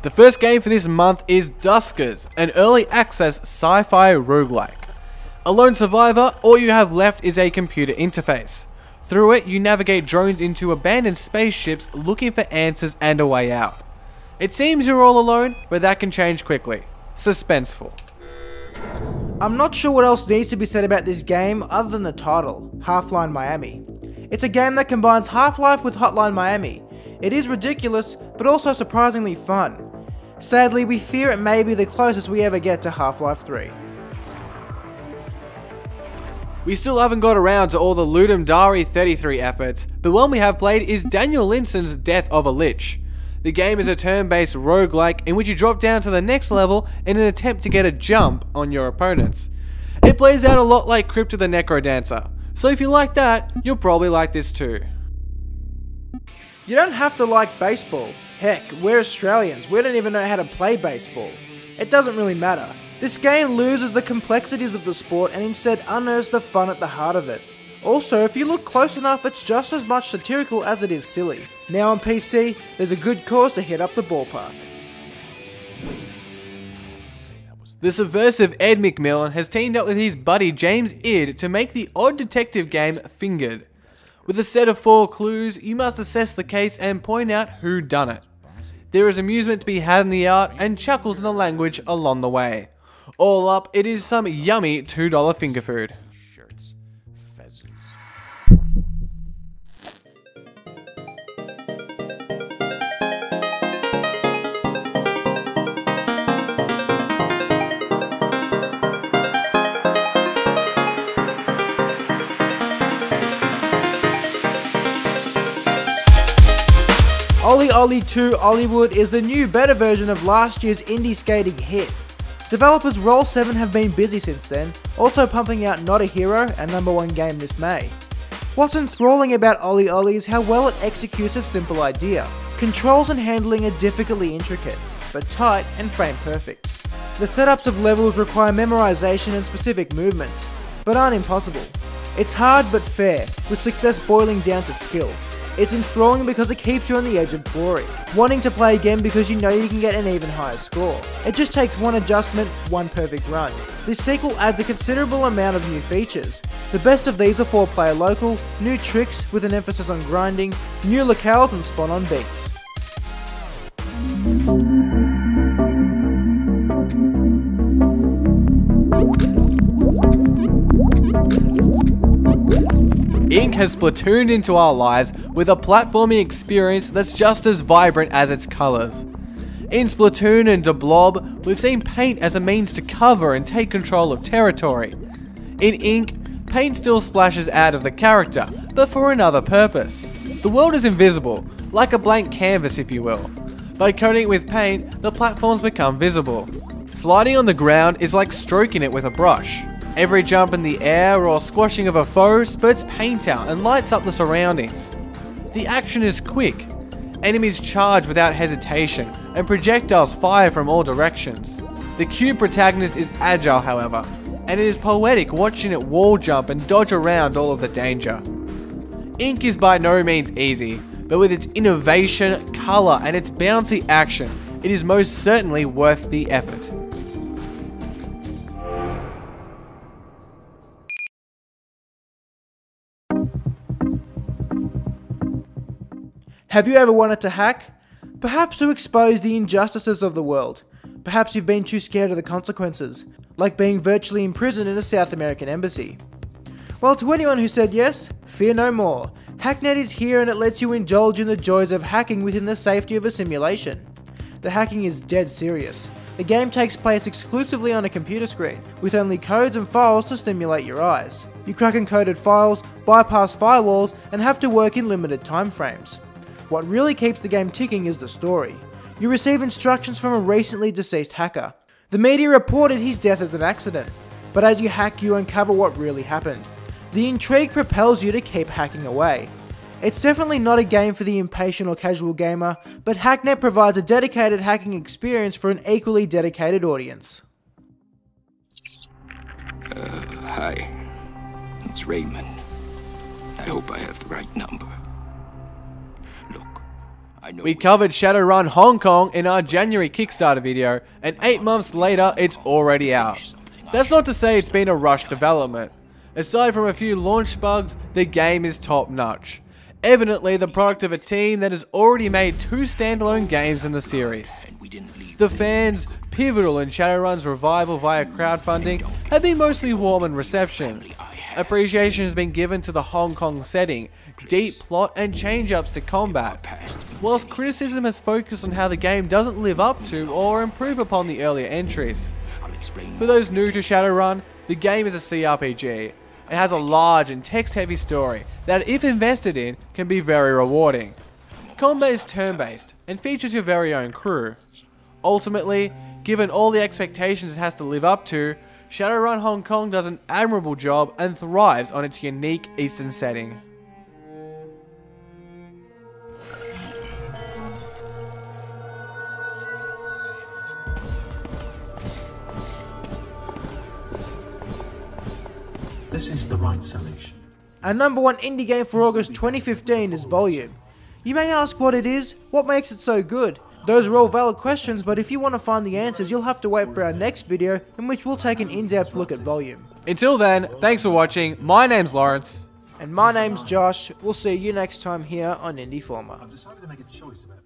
The first game for this month is Duskers, an early access sci-fi roguelike. A lone survivor, all you have left is a computer interface. Through it, you navigate drones into abandoned spaceships looking for answers and a way out. It seems you're all alone, but that can change quickly. Suspenseful. I'm not sure what else needs to be said about this game other than the title, Hotline Miami. It's a game that combines Half-Life with Hotline Miami. It is ridiculous, but also surprisingly fun. Sadly, we fear it may be the closest we ever get to Half-Life 3. We still haven't got around to all the Ludum Dare 33 efforts, but one we have played is Daniel Linson's Death of a Lich. The game is a turn-based roguelike in which you drop down to the next level in an attempt to get a jump on your opponents. It plays out a lot like Crypt of the Necrodancer, so if you like that, you'll probably like this too. You don't have to like baseball. Heck, we're Australians, we don't even know how to play baseball. It doesn't really matter. This game loses the complexities of the sport and instead unearths the fun at the heart of it. Also, if you look close enough, it's just as much satirical as it is silly. Now on PC, there's a good cause to hit up the ballpark. The subversive Ed McMillan has teamed up with his buddy James Id to make the odd detective game Fingered. With a set of 4 clues, you must assess the case and point out who done it. There is amusement to be had in the art and chuckles in the language along the way. All up, it is some yummy $2 finger food. Ollie Ollie 2 Ollywood is the new, better version of last year's indie skating hit. Developers Roll7 have been busy since then, also pumping out Not a Hero, a #1 game this May. What's enthralling about Ollie Ollie is how well it executes its simple idea. Controls and handling are difficultly intricate, but tight and frame perfect. The setups of levels require memorization and specific movements, but aren't impossible. It's hard but fair, with success boiling down to skill. It's enthralling because it keeps you on the edge of glory, wanting to play again because you know you can get an even higher score. It just takes one adjustment, one perfect run. This sequel adds a considerable amount of new features. The best of these are 4-player local, new tricks with an emphasis on grinding, new locales and spot-on beats. Inc has splatooned into our lives with a platforming experience that's just as vibrant as its colours. In Splatoon and De Blob, we've seen paint as a means to cover and take control of territory. In Inc, paint still splashes out of the character, but for another purpose. The world is invisible, like a blank canvas if you will. By coating it with paint, the platforms become visible. Sliding on the ground is like stroking it with a brush. Every jump in the air or squashing of a foe spurts paint out and lights up the surroundings. The action is quick. Enemies charge without hesitation, and projectiles fire from all directions. The cute protagonist is agile, however, and it is poetic watching it wall jump and dodge around all of the danger. Inc is by no means easy, but with its innovation, colour and its bouncy action, it is most certainly worth the effort. Have you ever wanted to hack? Perhaps to expose the injustices of the world. Perhaps you've been too scared of the consequences, like being virtually imprisoned in a South American embassy. Well, to anyone who said yes, fear no more. Hacknet is here and it lets you indulge in the joys of hacking within the safety of a simulation. The hacking is dead serious. The game takes place exclusively on a computer screen, with only codes and files to stimulate your eyes. You crack encoded files, bypass firewalls, and have to work in limited time frames. What really keeps the game ticking is the story. You receive instructions from a recently deceased hacker. The media reported his death as an accident, but as you hack you uncover what really happened. The intrigue propels you to keep hacking away. It's definitely not a game for the impatient or casual gamer, but Hacknet provides a dedicated hacking experience for an equally dedicated audience. Hi. It's Raymond. I hope I have the right number. Look, We covered Shadowrun Hong Kong in our January Kickstarter video, and 8 months later it's already out. That's not to say it's been a rushed development. Aside from a few launch bugs, the game is top notch. Evidently the product of a team that has already made 2 standalone games in the series. The fans, pivotal in Shadowrun's revival via crowdfunding, have been mostly warm in reception. Appreciation has been given to the Hong Kong setting, deep plot and change-ups to combat, whilst criticism has focused on how the game doesn't live up to or improve upon the earlier entries. For those new to Shadowrun, the game is a CRPG. It has a large and text-heavy story that, if invested in, can be very rewarding. Combat is turn-based and features your very own crew. Ultimately, given all the expectations it has to live up to, Shadowrun Hong Kong does an admirable job and thrives on its unique Eastern setting. This is the right solution. Our number 1 indie game for August 2015 is Volume. You may ask what it is, what makes it so good? Those are all valid questions, but if you want to find the answers, you'll have to wait for our next video in which we'll take an in-depth look at Volume. Until then, thanks for watching. My name's Lawrence. And my name's Josh. We'll see you next time here on Indie Former. I've decided to make a choice about